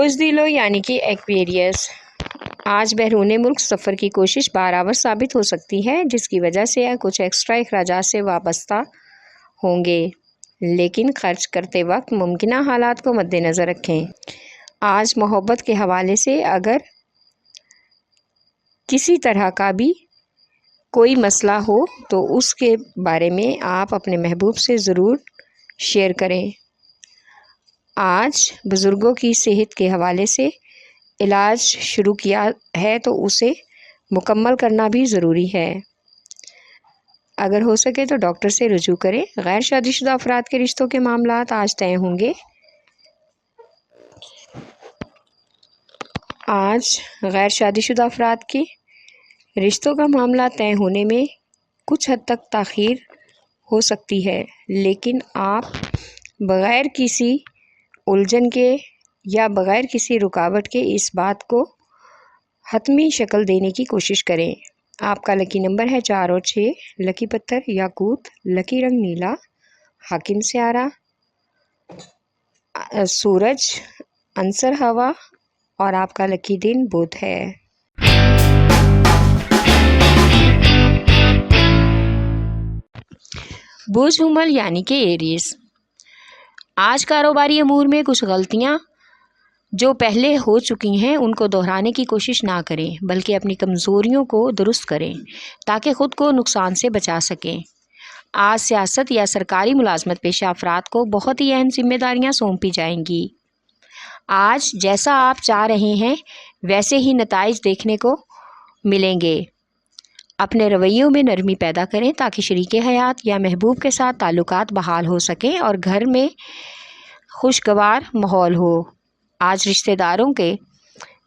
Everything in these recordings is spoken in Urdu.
بزدلو یعنی کہ ایکویریس، آج بیرون ملک سفر کی کوشش بارآور ثابت ہو سکتی ہے، جس کی وجہ سے کچھ ایکسٹرا اخراجات سے وابستہ ہوں گے، لیکن خرچ کرتے وقت ممکنہ حالات کو مد نظر رکھیں۔ آج محبت کے حوالے سے اگر کسی طرح کا بھی کوئی مسئلہ ہو تو اس کے بارے میں آپ اپنے محبوب سے ضرور شیئر کریں۔ آج بزرگوں کی صحت کے حوالے سے علاج شروع کیا ہے تو اسے مکمل کرنا بھی ضروری ہے۔ اگر ہو سکے تو ڈاکٹر سے رجوع کریں۔ غیر شادی شدہ افراد کے رشتوں کے معاملات آج طے ہوں گے۔ آج غیر شادی شدہ افراد کے رشتوں کا معاملہ طے ہونے میں کچھ حد تک تاخیر ہو سکتی ہے، لیکن آپ بغیر کسی الجھن کے یا بغیر کسی رکاوٹ کے اس بات کو حتمی شکل دینے کی کوشش کریں۔ آپ کا لکی نمبر ہے 4 اور 6، لکی پتھر یاقوت، لکی رنگ نیلا، حاکم سیارہ سورج، عنصر ہوا اور آپ کا لکی دن بدھ ہے۔ برج حمل یعنی کہ ایریس، آج کاروباری امور میں کچھ غلطیاں جو پہلے ہو چکی ہیں ان کو دہرانے کی کوشش نہ کریں، بلکہ اپنی کمزوریوں کو درست کریں تاکہ خود کو نقصان سے بچا سکیں۔ آج سیاست یا سرکاری ملازمت پیشہ افراد کو بہت ہی اہم ذمہ داریاں سونپی جائیں گی۔ آج جیسا آپ چاہ رہے ہیں ویسے ہی نتائج دیکھنے کو ملیں گے۔ اپنے رویوں میں نرمی پیدا کریں تاکہ شریک حیات یا محبوب کے ساتھ تعلقات بحال ہو سکیں اور گھر میں خوشگوار ماحول ہو۔ آج رشتہ داروں کے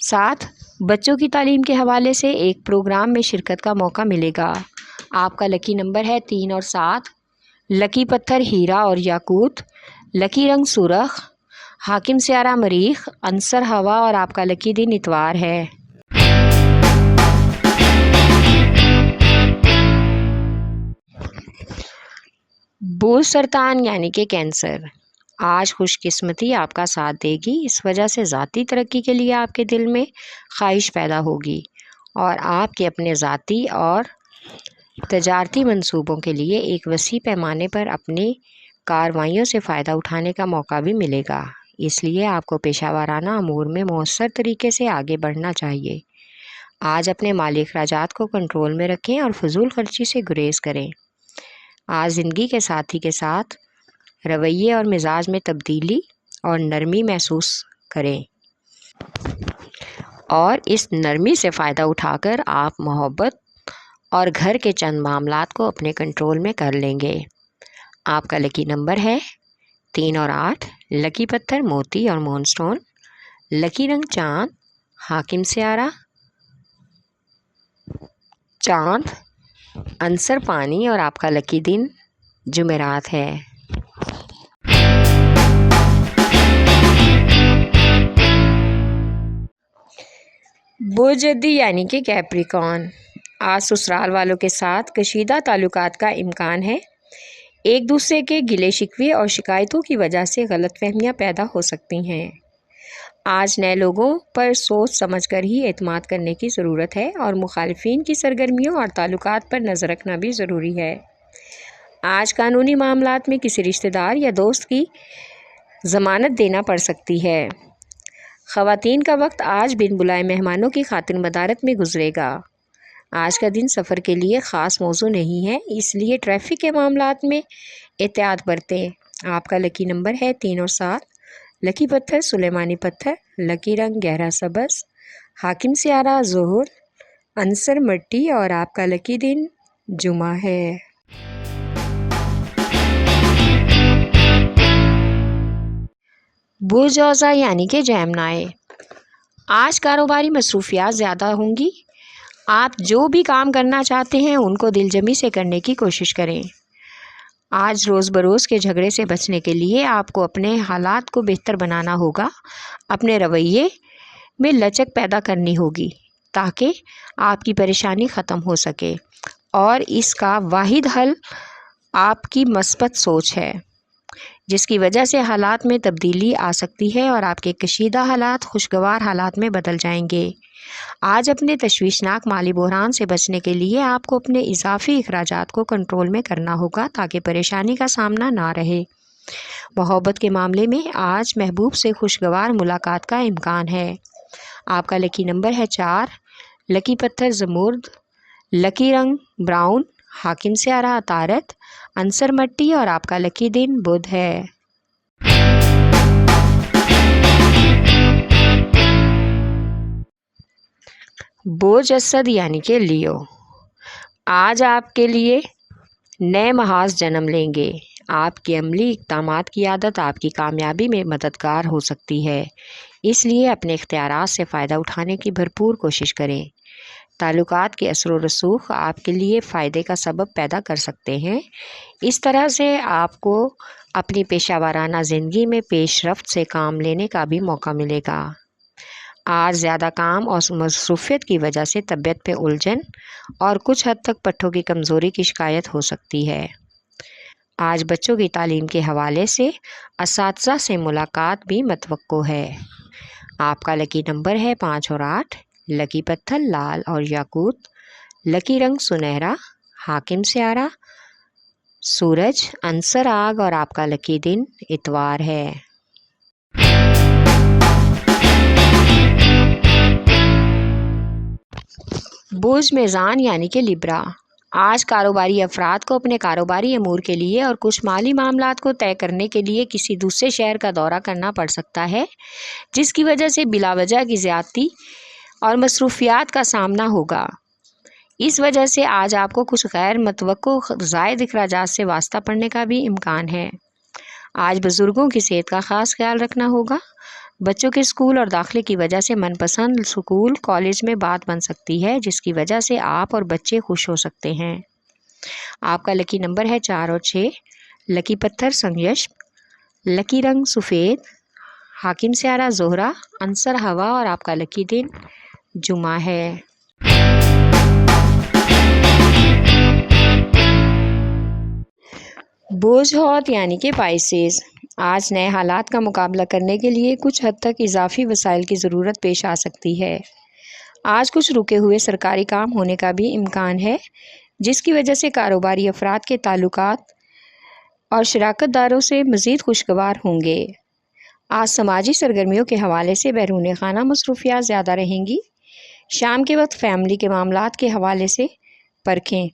ساتھ بچوں کی تعلیم کے حوالے سے ایک پروگرام میں شرکت کا موقع ملے گا۔ آپ کا لکی نمبر ہے 3 اور 7، لکی پتھر ہیرا اور یاقوت، لکی رنگ سرخ، حاکم سیارہ مریخ، عنصر ہوا اور آپ کا لکی دن اتوار ہے۔ برج سرطان یعنی کہ کینسر، آج خوش قسمتی آپ کا ساتھ دے گی، اس وجہ سے ذاتی ترقی کے لیے آپ کے دل میں خواہش پیدا ہوگی اور آپ کے اپنے ذاتی اور تجارتی منصوبوں کے لیے ایک وسیع پیمانے پر اپنی کارروائیوں سے فائدہ اٹھانے کا موقع بھی ملے گا۔ اس لیے آپ کو پیشہ ورانہ امور میں مؤثر طریقے سے آگے بڑھنا چاہیے۔ آج اپنے مالی اخراجات کو کنٹرول میں رکھیں اور فضول خرچی سے گریز کریں۔ آج زندگی کے ساتھی کے ساتھ رویے اور مزاج میں تبدیلی اور نرمی محسوس کریں اور اس نرمی سے فائدہ اٹھا کر آپ محبت اور گھر کے چند معاملات کو اپنے کنٹرول میں کر لیں گے۔ آپ کا لکی نمبر ہے 3 اور 8، لکی پتھر موتی اور مون سٹون، لکی رنگ چاند، حاکم سیارہ چاند، عنصر پانی اور آپ کا لکی دن جمعرات ہے۔ برج جدی یعنی کہ کیپریکارن، آج سسرال والوں کے ساتھ کشیدہ تعلقات کا امکان ہے۔ ایک دوسرے کے گلے شکوے اور شکایتوں کی وجہ سے غلط فہمیاں پیدا ہو سکتی ہیں۔ آج نئے لوگوں پر سوچ سمجھ کر ہی اعتماد کرنے کی ضرورت ہے اور مخالفین کی سرگرمیوں اور تعلقات پر نظر رکھنا بھی ضروری ہے۔ آج قانونی معاملات میں کسی رشتہ دار یا دوست کی ضمانت دینا پڑ سکتی ہے۔ خواتین کا وقت آج بن بلائے مہمانوں کی خاطر مدارت میں گزرے گا۔ آج کا دن سفر کے لیے خاص موزوں نہیں ہے، اس لیے ٹریفک کے معاملات میں احتیاط برتیں۔ آپ کا لکی نمبر ہے 3 اور 7، لکی پتھر سلیمانی پتھر، لکی رنگ گہرا سبز، حاکم سیارہ ظہر، عنصر مٹی اور آپ کا لکی دن جمعہ ہے۔ برج اوزا یعنی کہ جیمنائی، آج کاروباری مصروفیات زیادہ ہوں گی۔ آپ جو بھی کام کرنا چاہتے ہیں ان کو دل جمی سے کرنے کی کوشش کریں۔ آج روز بروز کے جھگڑے سے بچنے کے لیے آپ کو اپنے حالات کو بہتر بنانا ہوگا، اپنے رویے میں لچک پیدا کرنی ہوگی تاکہ آپ کی پریشانی ختم ہو سکے اور اس کا واحد حل آپ کی مثبت سوچ ہے۔ جس کی وجہ سے حالات میں تبدیلی آ سکتی ہے اور آپ کے کشیدہ حالات خوشگوار حالات میں بدل جائیں گے۔ آج اپنے تشویشناک مالی بحران سے بچنے کے لیے آپ کو اپنے اضافی اخراجات کو کنٹرول میں کرنا ہوگا تاکہ پریشانی کا سامنا نہ رہے۔ محبت کے معاملے میں آج محبوب سے خوشگوار ملاقات کا امکان ہے۔ آپ کا لکی نمبر ہے 4، لکی پتھر زمرد، لکی رنگ براؤن، حاکم سیارہ عطارد، عنصر مٹی اور آپ کا لکی دن بدھ ہے۔ بوجھ اسد یعنی کہ لیو، آج آپ کے لیے نئے محاذ جنم لیں گے۔ آپ کی عملی اقدامات کی عادت آپ کی کامیابی میں مددگار ہو سکتی ہے، اس لیے اپنے اختیارات سے فائدہ اٹھانے کی بھرپور کوشش کریں۔ تعلقات کے اثر و رسوخ آپ کے لیے فائدے کا سبب پیدا کر سکتے ہیں، اس طرح سے آپ کو اپنی پیشہ ورانہ زندگی میں پیش رفت سے کام لینے کا بھی موقع ملے گا۔ آج زیادہ کام اور مصروفیت کی وجہ سے طبیعت پہ الجھن اور کچھ حد تک پٹھوں کی کمزوری کی شکایت ہو سکتی ہے۔ آج بچوں کی تعلیم کے حوالے سے اساتذہ سے ملاقات بھی متوقع ہے۔ آپ کا لکی نمبر ہے 5 اور 8، لکی پتھر لال اور یاقوت، لکی رنگ سنہرا، حاکم سیارہ سورج، عنصر آگ اور آپ کا لکی دن اتوار ہے۔ بوجھ میزان یعنی کہ لبرا، آج کاروباری افراد کو اپنے کاروباری امور کے لیے اور کچھ مالی معاملات کو طے کرنے کے لیے کسی دوسرے شہر کا دورہ کرنا پڑ سکتا ہے، جس کی وجہ سے بلا وجہ کی زیادتی اور مصروفیات کا سامنا ہوگا۔ اس وجہ سے آج آپ کو کچھ غیر متوقع زائد اخراجات سے واسطہ پڑنے کا بھی امکان ہے۔ آج بزرگوں کی صحت کا خاص خیال رکھنا ہوگا۔ بچوں کے اسکول اور داخلے کی وجہ سے من پسند اسکول کالج میں بات بن سکتی ہے، جس کی وجہ سے آپ اور بچے خوش ہو سکتے ہیں۔ آپ کا لکی نمبر ہے 4 اور 6، لکی پتھر سنگیش، لکی رنگ سفید، حاکم سیارہ زہرہ، عنصر ہوا اور آپ کا لکی دن جمعہ ہے۔ بوجھ ہوت یعنی کہ پائسیز، آج نئے حالات کا مقابلہ کرنے کے لیے کچھ حد تک اضافی وسائل کی ضرورت پیش آ سکتی ہے۔ آج کچھ رکے ہوئے سرکاری کام ہونے کا بھی امکان ہے، جس کی وجہ سے کاروباری افراد کے تعلقات اور شراکت داروں سے مزید خوشگوار ہوں گے۔ آج سماجی سرگرمیوں کے حوالے سے بیرون خانہ مصروفیات زیادہ رہیں گی۔ شام کے وقت فیملی کے معاملات کے حوالے سے پرکھیں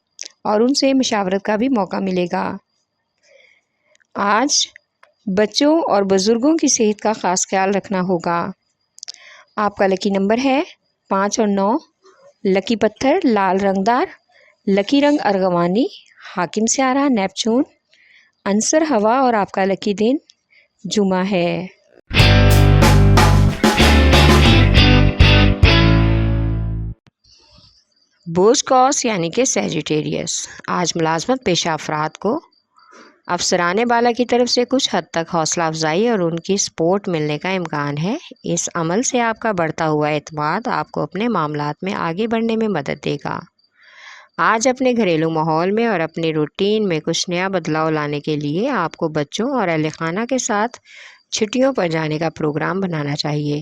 اور ان سے مشاورت کا بھی موقع ملے گا۔ آج بچوں اور بزرگوں کی صحت کا خاص خیال رکھنا ہوگا۔ آپ کا لکی نمبر ہے 5 اور 9، لکی پتھر لال رنگدار، لکی رنگ ارغوانی، حاکم سیارہ نیپچون، عنصر ہوا اور آپ کا لکی دن جمعہ ہے۔ بوجھ قوس یعنی کہ سیجیٹیریس، آج ملازمت پیشہ افراد کو افسران بالا کی طرف سے کچھ حد تک حوصلہ افزائی اور ان کی سپورٹ ملنے کا امکان ہے۔ اس عمل سے آپ کا بڑھتا ہوا اعتماد آپ کو اپنے معاملات میں آگے بڑھنے میں مدد دے گا۔ آج اپنے گھریلو ماحول میں اور اپنے روٹین میں کچھ نیا بدلاؤ لانے کے لیے آپ کو بچوں اور اہل خانہ کے ساتھ چھٹیوں پر جانے کا پروگرام بنانا چاہیے۔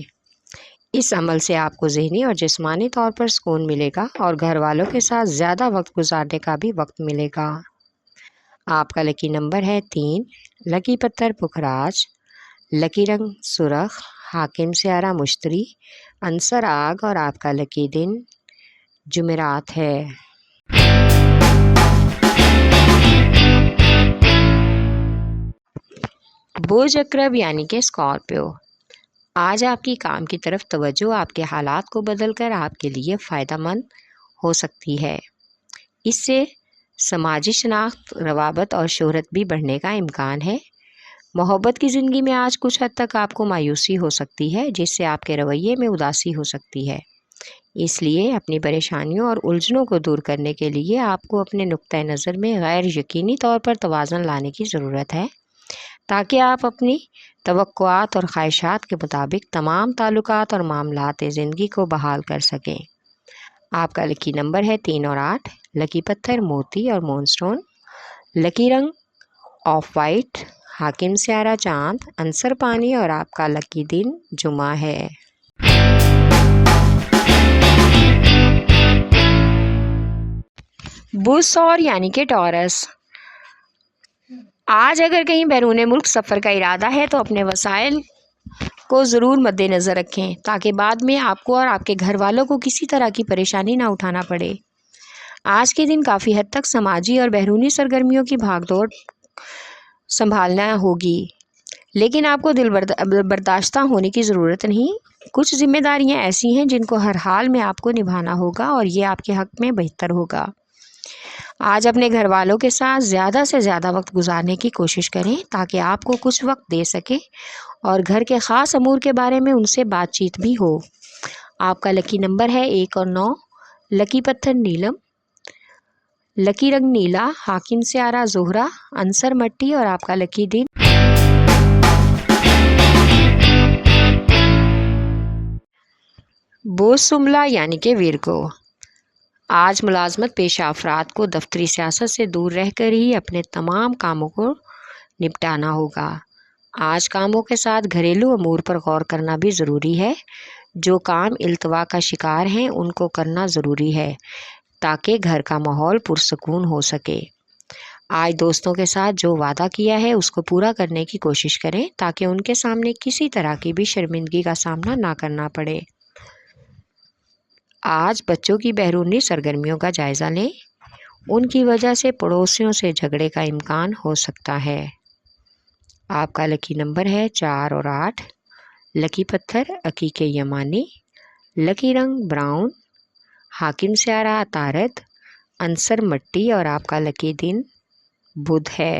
اس عمل سے آپ کو ذہنی اور جسمانی طور پر سکون ملے گا اور گھر والوں کے ساتھ زیادہ وقت گزارنے کا بھی وقت ملے گا۔ آپ کا لکی نمبر ہے 3، لکی پتھر پکھراج، لکی رنگ سرخ، حاکم سیارہ مشتری، عنصر آگ اور آپ کا لکی دن جمعرات ہے۔ بوجھ عقرب یعنی کہ اسکارپیو، آج آپ کی کام کی طرف توجہ آپ کے حالات کو بدل کر آپ کے لیے فائدہ مند ہو سکتی ہے۔ اس سے سماجی شناخت، روابط اور شہرت بھی بڑھنے کا امکان ہے۔ محبت کی زندگی میں آج کچھ حد تک آپ کو مایوسی ہو سکتی ہے، جس سے آپ کے رویے میں اداسی ہو سکتی ہے۔ اس لیے اپنی پریشانیوں اور الجھنوں کو دور کرنے کے لیے آپ کو اپنے نقطۂ نظر میں غیر یقینی طور پر توازن لانے کی ضرورت ہے، تاکہ آپ اپنی توقعات اور خواہشات کے مطابق تمام تعلقات اور معاملات زندگی کو بحال کر سکیں۔ آپ کا لکی نمبر ہے 3 اور 8، لکی پتھر موتی اور مون سٹون، لکی رنگ آف وائٹ، حاکم سیارہ چاند، عنصر پانی اور آپ کا لکی دن جمعہ ہے۔ بُدھ سور یعنی کہ ٹورس، آج اگر کہیں بیرون ملک سفر کا ارادہ ہے تو اپنے وسائل کو ضرور مد نظر رکھیں تاکہ بعد میں آپ کو اور آپ کے گھر والوں کو کسی طرح کی پریشانی نہ اٹھانا پڑے۔ آج کے دن کافی حد تک سماجی اور بیرونی سرگرمیوں کی بھاگ دوڑ سنبھالنا ہوگی، لیکن آپ کو دل برداشتہ ہونے کی ضرورت نہیں۔ کچھ ذمہ داریاں ایسی ہیں جن کو ہر حال میں آپ کو نبھانا ہوگا اور یہ آپ کے حق میں بہتر ہوگا۔ آج اپنے گھر والوں کے ساتھ زیادہ سے زیادہ وقت گزارنے کی کوشش کریں تاکہ آپ کو کچھ وقت دے سکیں اور گھر کے خاص امور کے بارے میں ان سے بات چیت بھی ہو۔ آپ کا لکی نمبر ہے 1 اور 9، لکی پتھر نیلم، لکی رنگ نیلا، حاکم سیارہ زہرہ، عنصر مٹی اور آپ کا لکی دن بوز سملا یعنی کہ ویرگو، آج ملازمت پیشہ افراد کو دفتری سیاست سے دور رہ کر ہی اپنے تمام کاموں کو نپٹانا ہوگا۔ آج کاموں کے ساتھ گھریلو امور پر غور کرنا بھی ضروری ہے۔ جو کام التوا کا شکار ہیں ان کو کرنا ضروری ہے تاکہ گھر کا ماحول پرسکون ہو سکے۔ آج دوستوں کے ساتھ جو وعدہ کیا ہے اس کو پورا کرنے کی کوشش کریں تاکہ ان کے سامنے کسی طرح کی بھی شرمندگی کا سامنا نہ کرنا پڑے۔ آج بچوں کی بیرونی سرگرمیوں کا جائزہ لیں، ان کی وجہ سے پڑوسیوں سے جھگڑے کا امکان ہو سکتا ہے۔ آپ کا لکی نمبر ہے 4 اور 8، لکی پتھر عقیق یمانی، لکی رنگ براؤن، حاکم سیارہ عطارد، عنصر مٹی اور آپ کا لکی دن بدھ ہے۔